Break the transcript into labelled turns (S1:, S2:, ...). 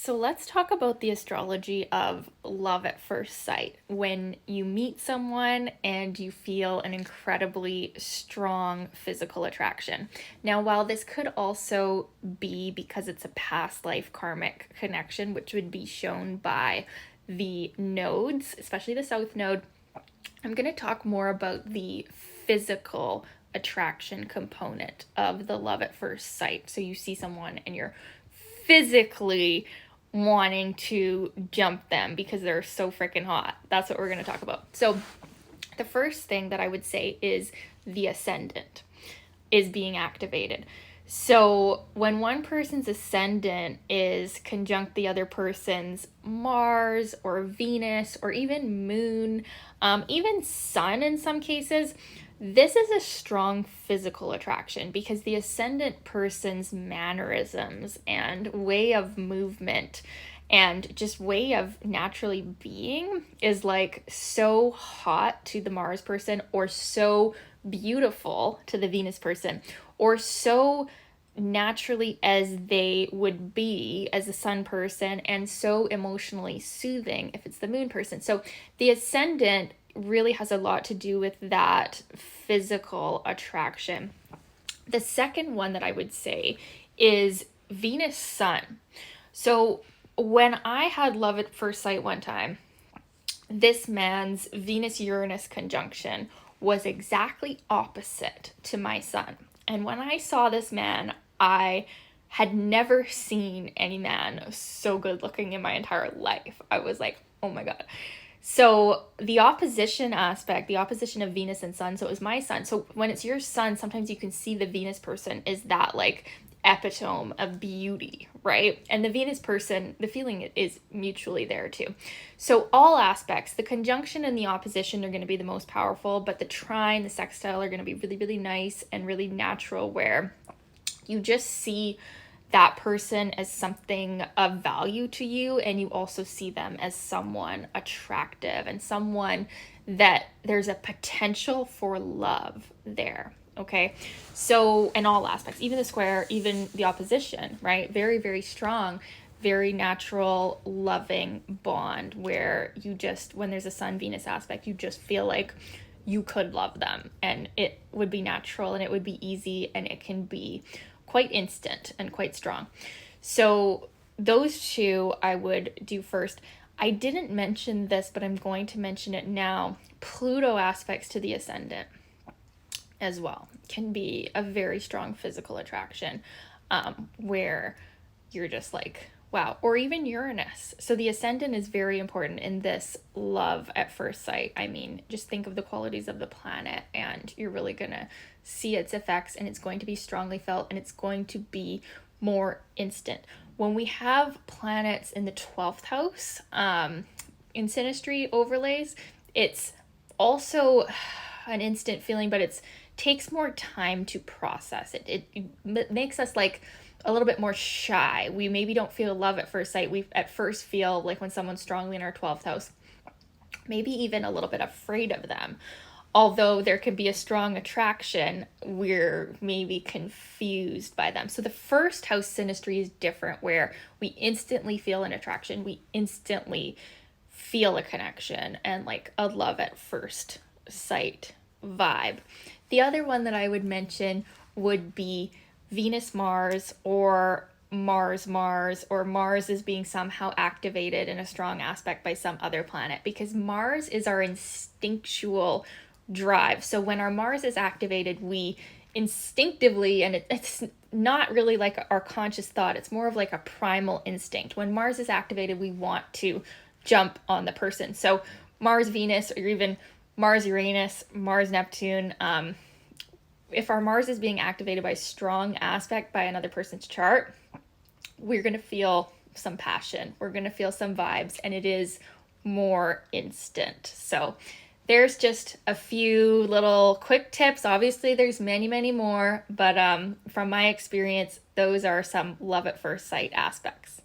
S1: So let's talk about the astrology of love at first sight. When you meet someone and you feel an incredibly strong physical attraction. Now, while this could also be because it's a past life karmic connection, which would be shown by the nodes, especially the south node, I'm going to talk more about the physical attraction component of the love at first sight. So you see someone and you're physically wanting to jump them because they're so freaking hot. That's what we're going to talk about. So the first thing that I would say is the ascendant is being activated. So when one person's ascendant is conjunct the other person's Mars or Venus or even moon, even sun in some cases, this is a strong physical attraction because the ascendant person's mannerisms and way of movement and just way of naturally being is like so hot to the Mars person, or so beautiful to the Venus person, or so naturally as they would be as a sun person, and so emotionally soothing if it's the moon person. So the ascendant really has a lot to do with that physical attraction. The second one that I would say is Venus Sun. So when I had love at first sight one time, this man's Venus Uranus conjunction was exactly opposite to my sun. And when I saw this man, I had never seen any man so good looking in my entire life. I was like, oh my God. So the opposition aspect, the opposition of Venus and Sun, so it was my sun. So when it's your sun, sometimes you can see the Venus person is that like epitome of beauty, right? And the Venus person, the feeling is mutually there too. So all aspects, the conjunction and the opposition are going to be the most powerful, but the trine, the sextile are going to be really, really nice and really natural, where you just see that person as something of value to you, and you also see them as someone attractive and someone that there's a potential for love there. Okay, so in all aspects, even the square, even the opposition, right? Very, very strong, very natural, loving bond where you just, when there's a Sun Venus aspect, you just feel like you could love them and it would be natural and it would be easy and it can be quite instant and quite strong. So those two I would do first. I didn't mention this, but I'm going to mention it now. Pluto aspects to the ascendant as well can be a very strong physical attraction, where you're just like, wow. Or even Uranus. So the ascendant is very important in this love at first sight. I mean, just think of the qualities of the planet and you're really going to see its effects, and it's going to be strongly felt, and it's going to be more instant. When we have planets in the 12th house, in Synastry overlays, it's also an instant feeling, but it takes more time to process it. It makes us like a little bit more shy. We maybe don't feel love at first sight. We at first feel like when someone's strongly in our 12th house, maybe even a little bit afraid of them. Although there could be a strong attraction, we're maybe confused by them. So the first house synastry is different, where we instantly feel an attraction. We instantly feel a connection and like a love at first sight vibe. The other one that I would mention would be Venus Mars, or Mars or Mars is being somehow activated in a strong aspect by some other planet, because Mars is our instinctual drive. So when our Mars is activated, we instinctively, and it's not really like our conscious thought, it's more of like a primal instinct. When Mars is activated, we want to jump on the person. So Mars Venus, or even Mars Uranus, Mars Neptune, if our Mars is being activated by strong aspect by another person's chart, we're going to feel some passion, we're going to feel some vibes, and it is more instant. So there's just a few little quick tips. Obviously there's many, many more, but from my experience, those are some love at first sight aspects.